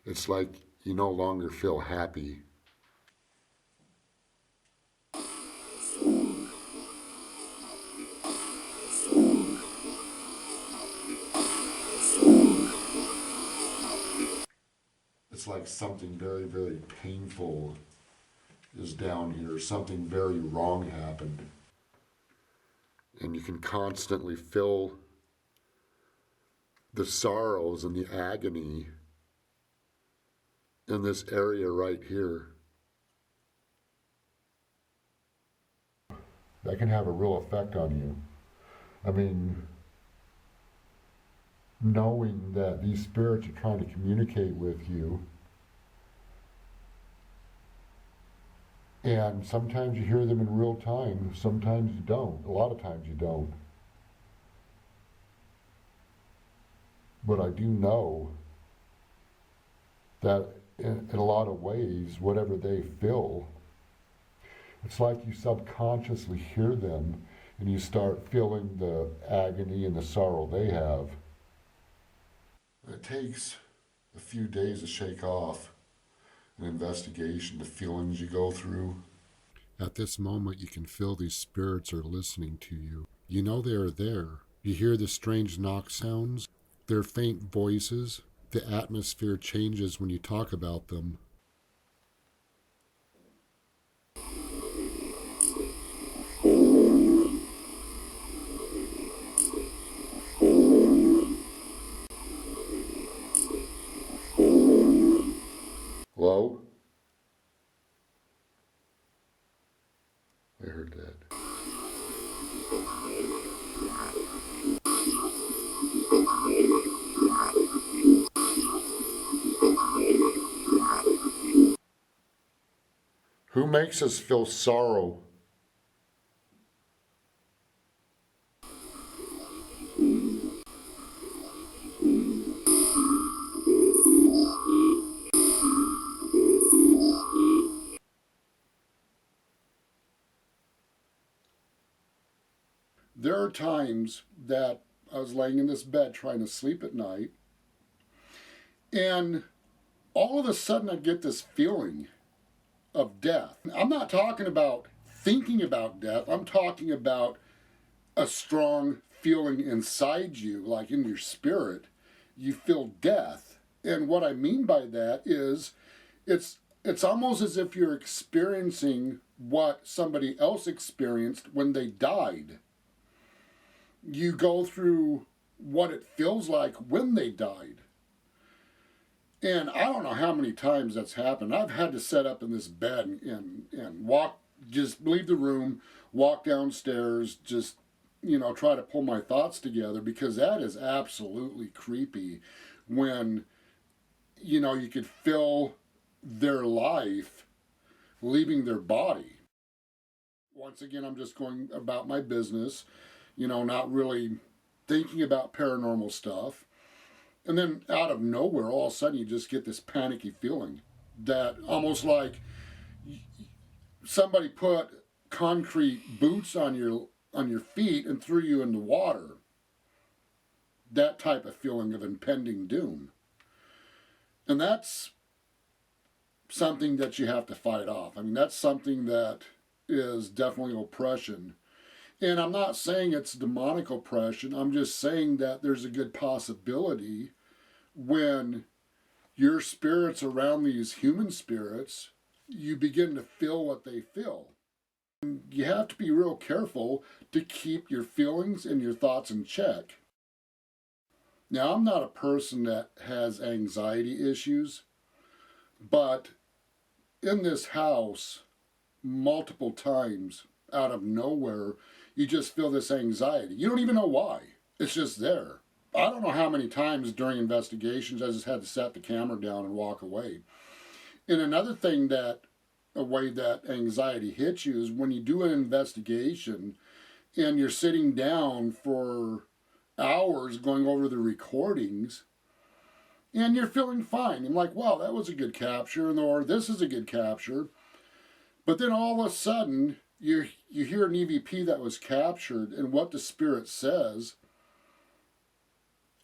it's like you no longer feel happy. It's like something very, very painful is down here. Something very wrong happened. And you can constantly feel the sorrows and the agony in this area right here. That can have a real effect on you. I mean, knowing that these spirits are trying to communicate with you, and sometimes you hear them in real time, sometimes you don't. A lot of times you don't. But I do know that in a lot of ways, whatever they feel, it's like you subconsciously hear them and you start feeling the agony and the sorrow they have. It takes a few days to shake off an investigation, the feelings you go through. At this moment, you can feel these spirits are listening to you. You know they are there. You hear the strange knock sounds, their faint voices. The atmosphere changes when you talk about them. Hello? I heard that. Who makes us feel sorrow? There are times that I was laying in this bed trying to sleep at night, and all of a sudden I get this feeling of death. I'm not talking about thinking about death, I'm talking about a strong feeling inside you, like in your spirit. You feel death. And what I mean by that is it's almost as if you're experiencing what somebody else experienced when they died. You go through what it feels like when they died. And I don't know how many times that's happened. I've had to set up in this bed and walk, just leave the room, walk downstairs, just, try to pull my thoughts together, because that is absolutely creepy when, you could feel their life leaving their body. Once again, I'm just going about my business, not really thinking about paranormal stuff. And then out of nowhere, all of a sudden, you just get this panicky feeling that almost like somebody put concrete boots on your feet and threw you in the water. That type of feeling of impending doom. And that's something that you have to fight off. I mean, that's something that is definitely oppression. And I'm not saying it's demonic oppression. I'm just saying that there's a good possibility when your spirit's around these human spirits, you begin to feel what they feel. And you have to be real careful to keep your feelings and your thoughts in check. Now, I'm not a person that has anxiety issues, but in this house, multiple times out of nowhere, you just feel this anxiety. You don't even know why. It's just there. I don't know how many times during investigations I just had to set the camera down and walk away. And another thing a way that anxiety hits you is when you do an investigation and you're sitting down for hours going over the recordings and you're feeling fine. I'm like, wow, that was a good capture, or this is a good capture. But then all of a sudden, you hear an EVP that was captured, and what the spirit says,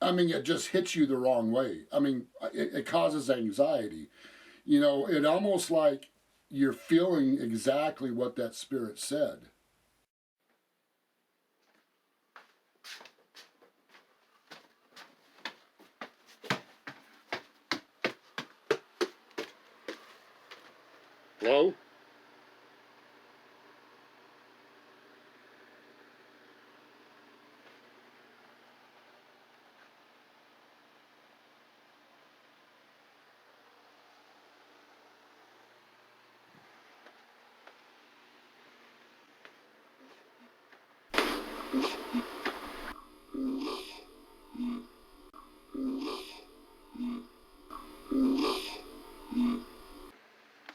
I mean, it just hits you the wrong way. I mean, it causes anxiety. It almost like you're feeling exactly what that spirit said. Hello?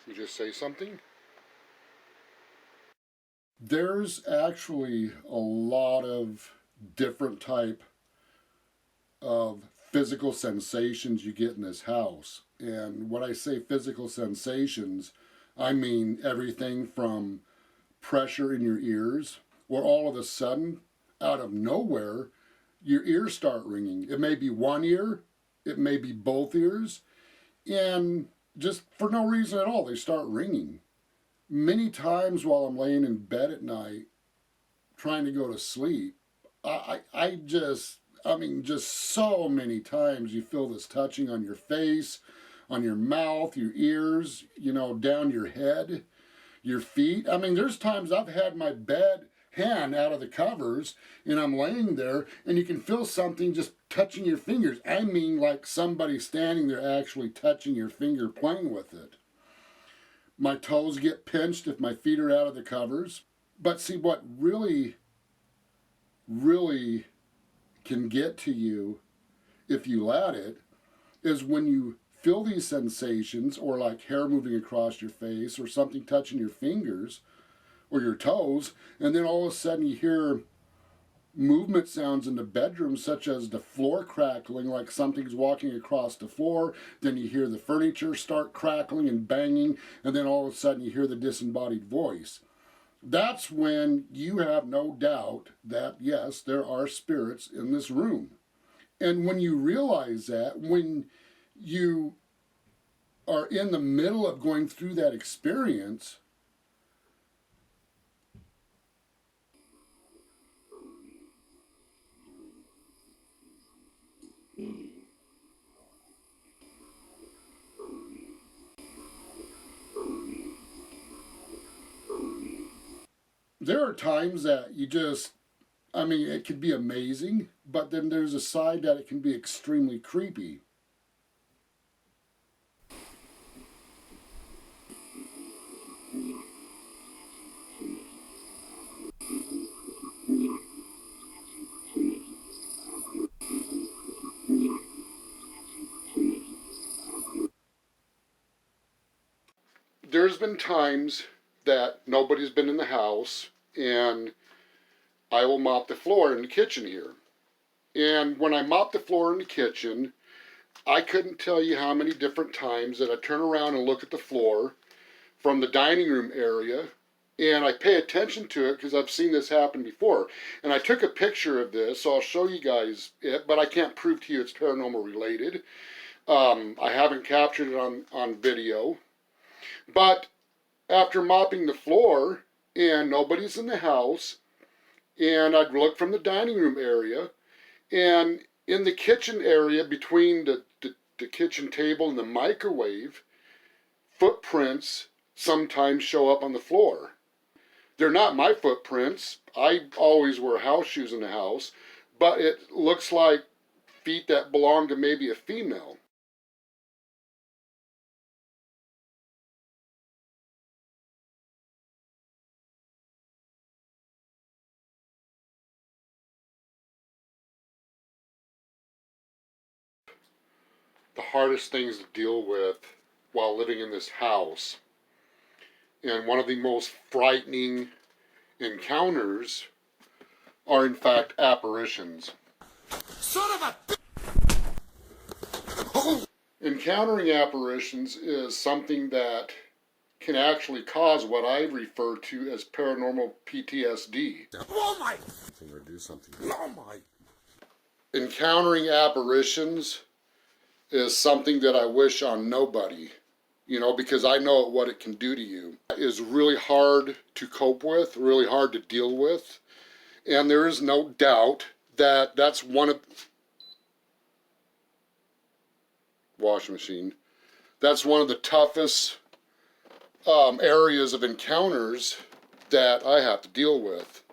You just say something? There's actually a lot of different type of physical sensations you get in this house. And when I say physical sensations, I mean everything from pressure in your ears, or all of a sudden, out of nowhere, your ears start ringing. It may be one ear, it may be both ears, and just for no reason at all, they start ringing. Many times while I'm laying in bed at night, trying to go to sleep, just so many times you feel this touching on your face, on your mouth, your ears, down your head, your feet. I mean, there's times I've had my bed hand out of the covers and I'm laying there and you can feel something just touching your fingers. I mean, like somebody standing there actually touching your finger, playing with it. My toes get pinched if my feet are out of the covers. But see, what really, really can get to you if you let it is when you feel these sensations, or like hair moving across your face or something touching your fingers or your toes, and then all of a sudden you hear movement sounds in the bedroom, such as the floor crackling, like something's walking across the floor. Then you hear the furniture start crackling and banging, and then all of a sudden you hear the disembodied voice. That's when you have no doubt that, yes, there are spirits in this room. And when you realize that, when you are in the middle of going through that experience, there are times that it could be amazing, but then there's a side that it can be extremely creepy. There's been times that nobody's been in the house and I will mop the floor in the kitchen here. And when I mop the floor in the kitchen, I couldn't tell you how many different times that I turn around and look at the floor from the dining room area, and I pay attention to it because I've seen this happen before. And I took a picture of this, so I'll show you guys it, but I can't prove to you it's paranormal related. I haven't captured it on video. But after mopping the floor and nobody's in the house, and I'd look from the dining room area, and in the kitchen area between the kitchen table and the microwave, footprints sometimes show up on the floor. They're not my footprints. I always wear house shoes in the house, but it looks like feet that belong to maybe a female. The hardest things to deal with while living in this house, and one of the most frightening encounters, are in fact apparitions. Son of a... Encountering apparitions is something that can actually cause what I refer to as paranormal PTSD. Oh my! Or do something. Oh my! Encountering apparitions is something that I wish on nobody, because I know what it can do to you. It is really hard to cope with, really hard to deal with, and there is no doubt that that's one of... Washing machine. That's one of the toughest areas of encounters that I have to deal with.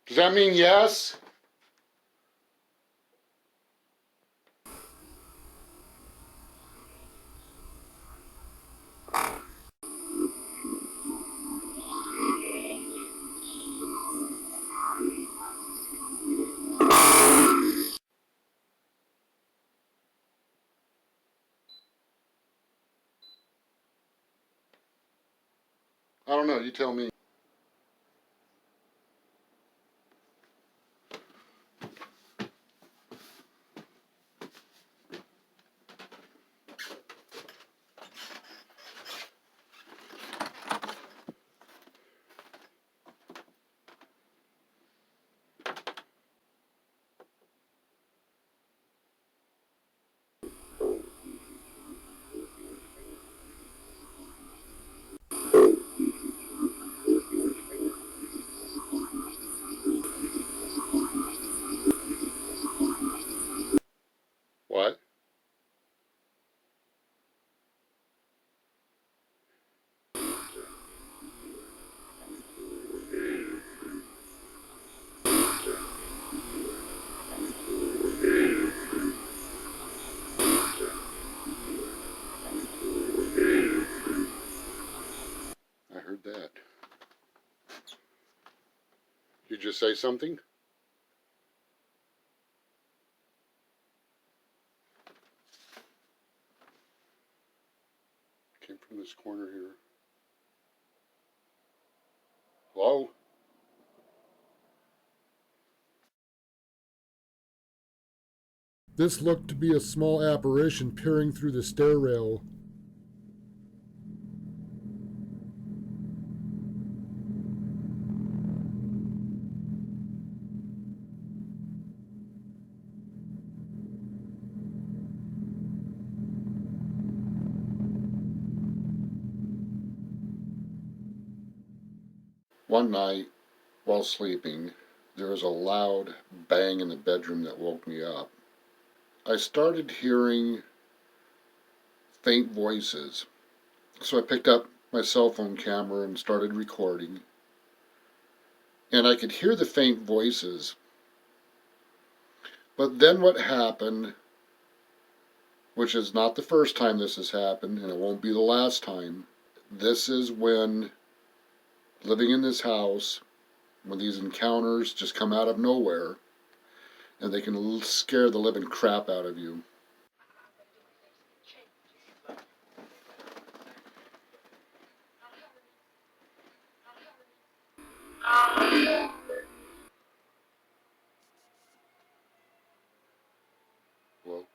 Does that mean yes? I don't know, you tell me. you say something? Came from this corner here. Hello? This looked to be a small apparition peering through the stair rail. One night, while sleeping, there was a loud bang in the bedroom that woke me up. I started hearing faint voices, so I picked up my cell phone camera and started recording. And I could hear the faint voices. But then what happened, which is not the first time this has happened, and it won't be the last time, this is when, living in this house, when these encounters just come out of nowhere, and they can scare the living crap out of you. Well,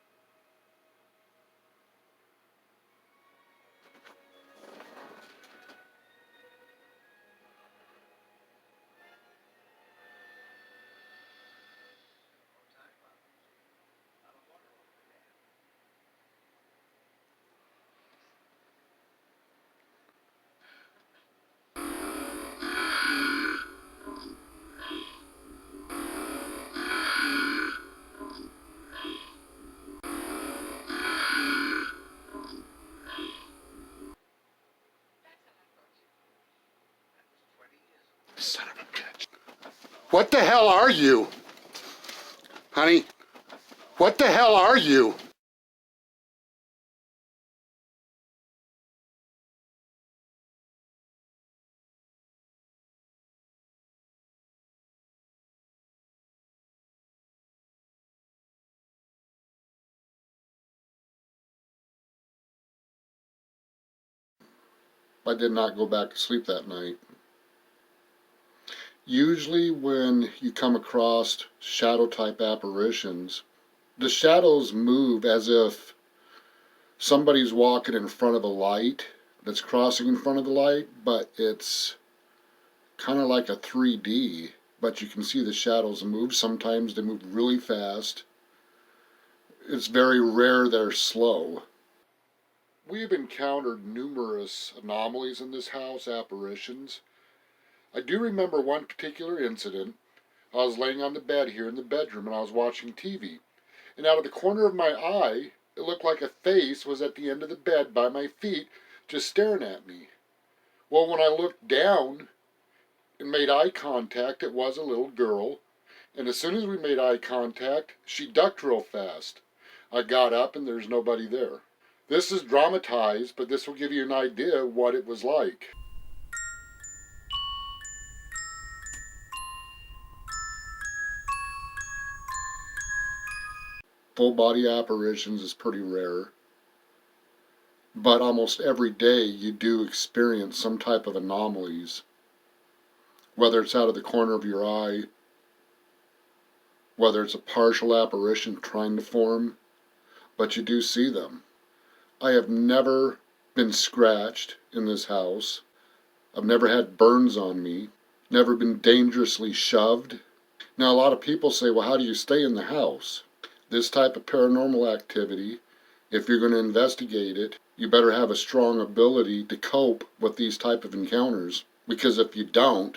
son of a bitch. What the hell are you? Honey, what the hell are you? I did not go back to sleep that night. Usually when you come across shadow type apparitions, the shadows move as if somebody's walking in front of a light that's crossing in front of the light, but it's kind of like a 3D, but you can see the shadows move. Sometimes they move really fast. It's very rare they're slow. We've encountered numerous anomalies in this house, apparitions. I do remember one particular incident. I was laying on the bed here in the bedroom and I was watching TV. And out of the corner of my eye, it looked like a face was at the end of the bed by my feet, just staring at me. Well, when I looked down and made eye contact, it was a little girl. And as soon as we made eye contact, she ducked real fast. I got up and there's nobody there. This is dramatized, but this will give you an idea of what it was like. Full body apparitions is pretty rare, but almost every day you do experience some type of anomalies, whether it's out of the corner of your eye, whether it's a partial apparition trying to form, but you do see them. I have never been scratched in this house. I've never had burns on me, never been dangerously shoved. Now a lot of people say, well, how do you stay in the house? This type of paranormal activity, if you're going to investigate it, you better have a strong ability to cope with these type of encounters. Because if you don't,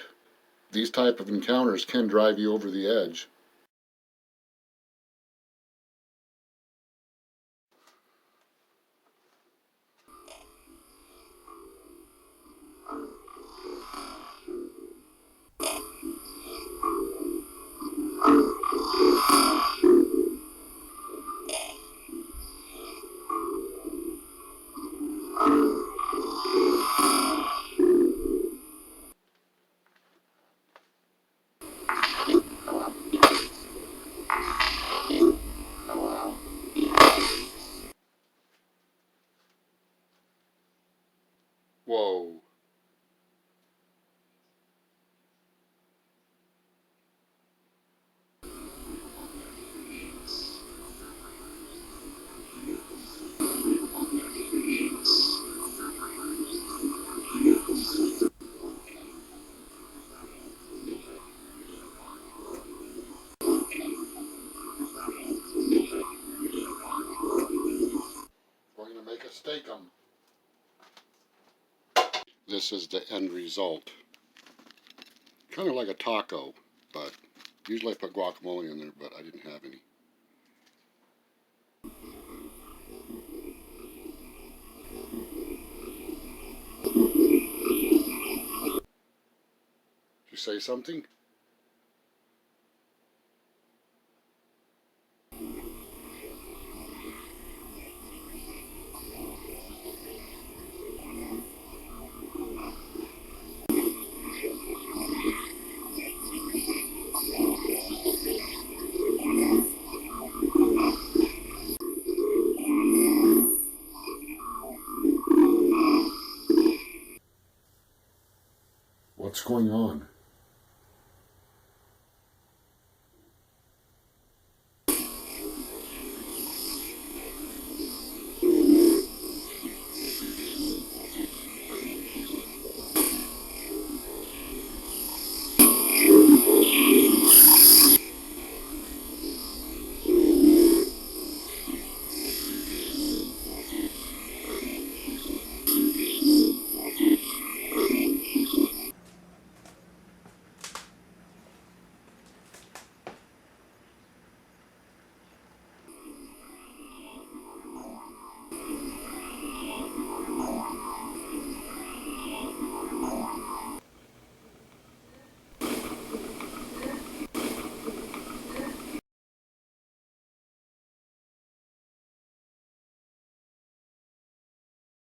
these type of encounters can drive you over the edge. this is the end result. Kind of like a taco, but usually I put guacamole in there, but I didn't have any. Did you say something?